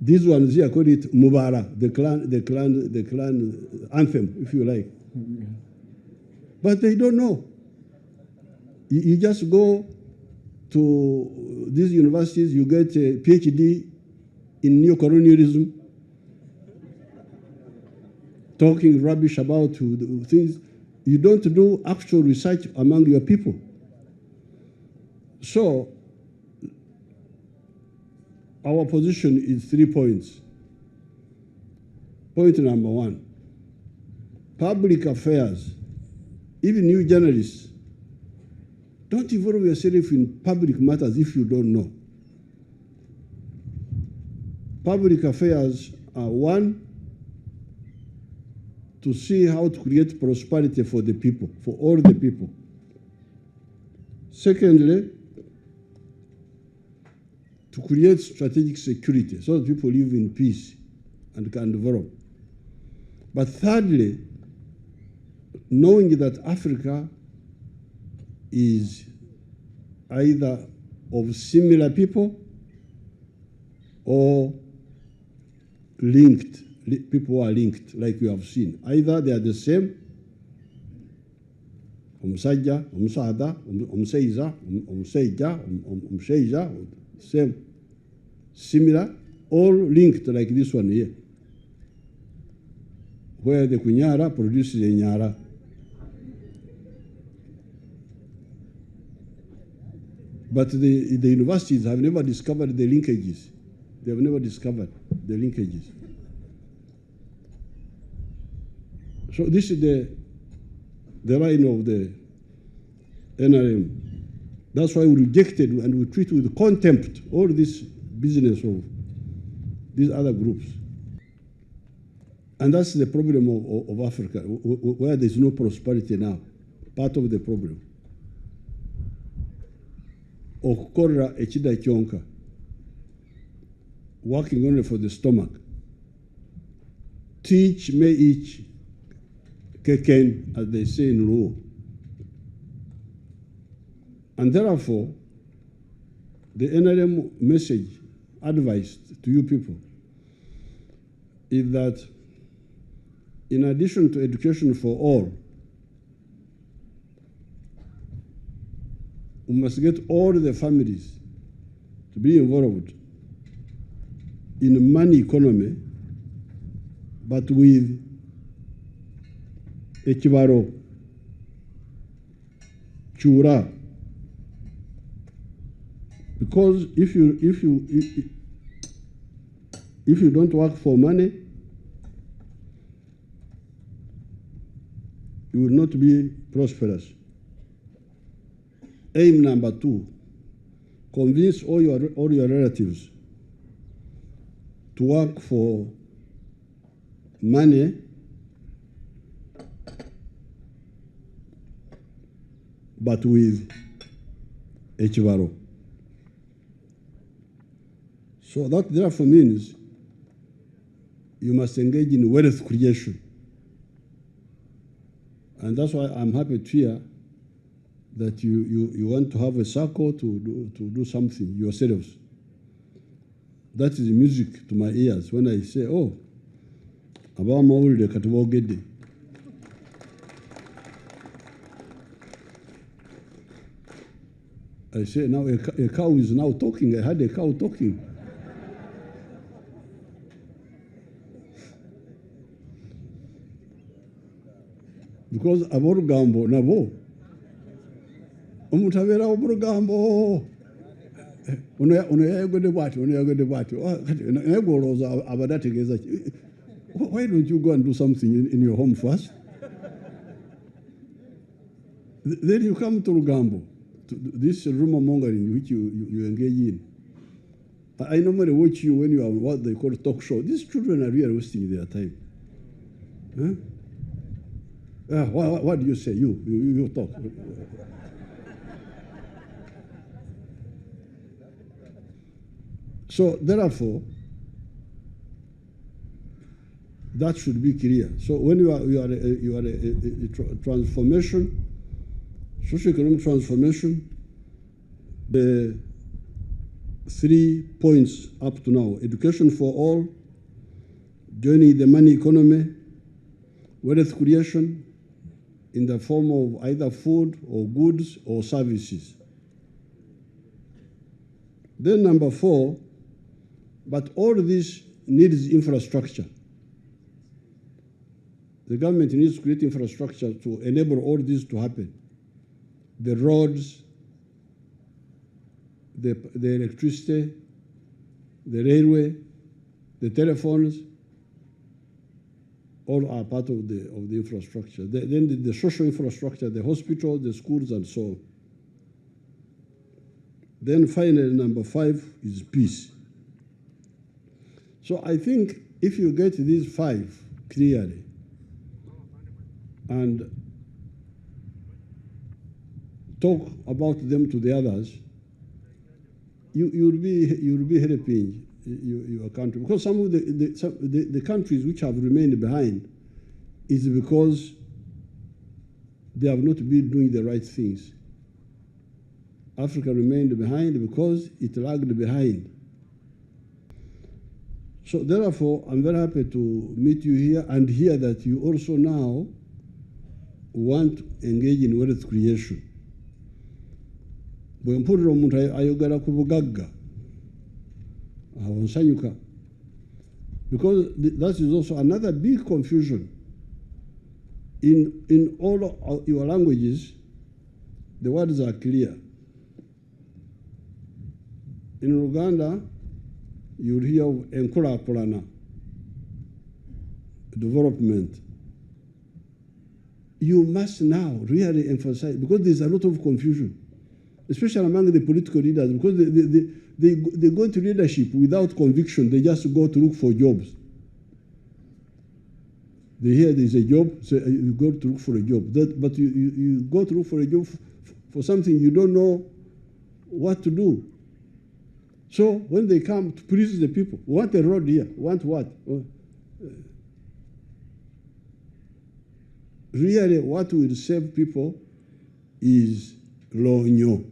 These ones here call it Mubara, the clan anthem, if you like. But they don't know. You just go to these universities, you get a PhD in neo-colonialism, talking rubbish about things. You don't do actual research among your people. So, our position is 3 points. Point number 1, public affairs, even new journalists, don't involve yourself in public matters if you don't know. Public affairs are 1, to see how to create prosperity for the people, for all the people. Secondly, to create strategic security so that people live in peace and can develop. But thirdly, knowing that Africa is either of similar people or linked. People are linked, like you have seen. Either they are the same, omusajja, omusaadha, omuseiza, omusejja, omusheija, same, similar, all linked like this one here, where the kunyara produces a nyara. But the universities have never discovered the linkages. They have never discovered the linkages. So this is the line of the NRM. That's why we rejected and we treat with contempt all this business of these other groups. And that's the problem of Africa, where there's no prosperity now, part of the problem. Okukorra ekida kyonka, working only for the stomach. Teach may each keken, as they say in Luo. And therefore, the NRM message, advice to you people, is that in addition to education for all, we must get all the families to be involved in a money economy, but with ekibaro, chura. Because if you don't work for money, you will not be prosperous. Aim number 2, convince all your relatives to work for money, but with ekibaro. So that therefore means you must engage in wealth creation. And that's why I'm happy to hear that you want to have a circle to do something yourselves. That is music to my ears when I say, oh, abamawulire katubogedde. I say now a cow is now talking. I had a cow talking. Because aborugambo nabo omuntu abeera oburugambo ono yayogedde bw'atyo naye gwe olowooza abadde ategeeza ki? Why don't you go and do something in your home first? Then you come to Rugambo, to this rumor mongering which you engage in. I normally watch you when you are on what they call talk show. These children are really wasting their time. Huh? What do you say? You talk. So therefore, that should be clear. So when you are a transformation, socio-economic transformation, the 3 points up to now: education for all, joining the money economy, wealth creation in the form of either food or goods or services. Then number 4, but all this needs infrastructure. The government needs to create infrastructure to enable all this to happen. The roads, the electricity, the railway, the telephones, all are part of the infrastructure. Then the social infrastructure, the hospitals, the schools, and so on. Then finally, number 5 is peace. So I think if you get these 5 clearly and talk about them to the others, you'll be helping your country. Because some of the countries which have remained behind is because they have not been doing the right things. Africa remained behind because it lagged behind. So therefore, I'm very happy to meet you here and hear that you also now want to engage in wealth creation. Bwe mpulira omuntu ayogera ku bugagga awo nsanyuka, because that is also another big confusion. In all of your languages, the words are clear. In Uganda, you'll hear of enkulaakulana, development. You must now really emphasize, because there's a lot of confusion, especially among the political leaders, because they go into leadership without conviction. They just go to look for jobs. They hear there's a job, so you go to look for a job. But you go to look for a job for something you don't know what to do. So when they come to please the people, want a road here, want what? Really, what will save people is Lonyo.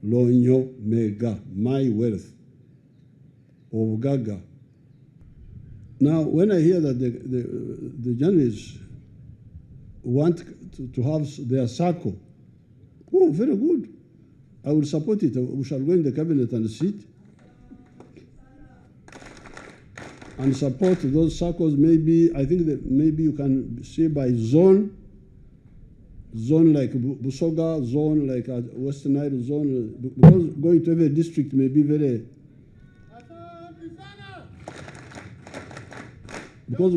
Lonyo mega, my wealth, of Gaga. Now, when I hear that the journalists want to have their circle, oh, very good. I will support it. We shall go in the cabinet and sit and support those circles. Maybe, I think that maybe you can say by zone like Busoga, zone like Western Nile, zone, because going to every district may be very... Because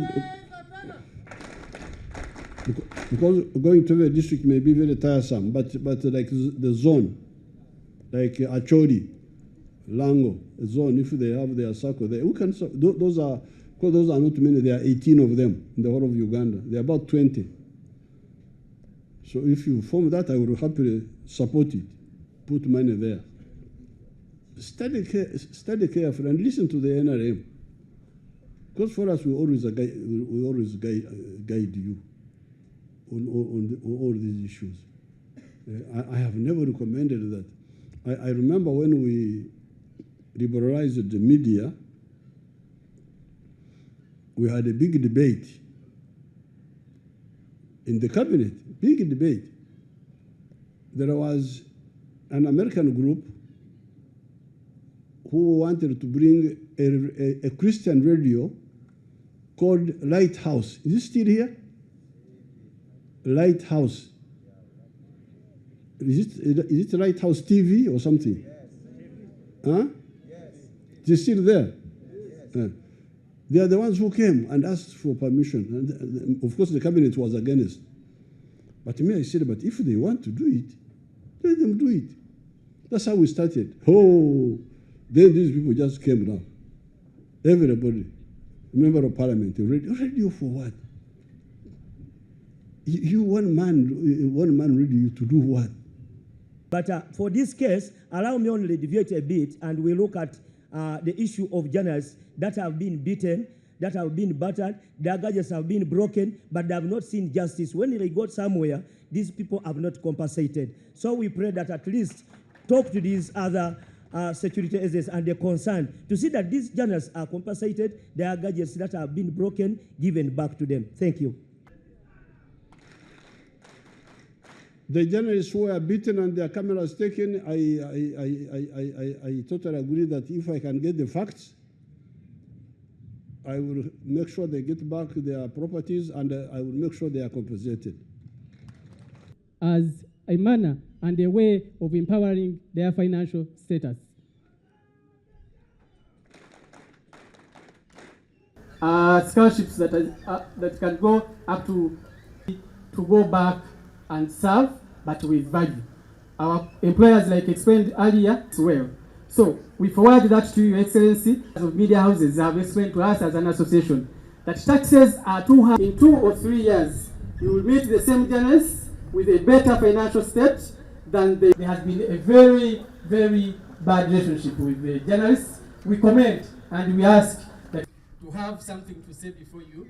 going to every district may be very tiresome, but like the zone, like Acholi, Lango, zone, if they have their circle there, we can, those are not many, there are 18 of them in the whole of Uganda. There are about 20. So if you form that, I would happily support it, put money there. Study carefully and listen to the NRM. Because for us, we always guide you on all these issues. I have never recommended that. I remember when we liberalized the media, we had a big debate in the cabinet, big debate. There was an American group who wanted to bring a Christian radio called Lighthouse. Is it still here? Lighthouse. Is it Lighthouse TV or something? Yes. Huh? Yes. Is it still there? Yes. They are the ones who came and asked for permission. And of course, the cabinet was against. But me, I said, but if they want to do it, let them do it. That's how we started. Oh, then these people just came now. Everybody, member of parliament, radio for what? You one man radio to do what? But for this case, allow me only to deviate a bit, and we look at the issue of journalists that have been beaten, that have been battered, their gadgets have been broken, but they have not seen justice. When they got somewhere, these people have not compensated. So we pray that at least talk to these other security agents and the concern to see that these journalists are compensated, their gadgets that have been broken, given back to them. Thank you. The journalists who were beaten and their cameras taken, I totally agree that if I can get the facts, I will make sure they get back their properties, and I will make sure they are compensated. As a manner and a way of empowering their financial status. Scholarships that can go up to go back and serve, but with value. Our employers, like explained earlier, as well. So we forward that to Your Excellency. Of media houses have explained to us as an association that taxes are too high. In 2 or 3 years, you will meet the same journalists with a better financial state than there has been a very, very bad relationship with the journalists. We comment and we ask that to have something to say before you.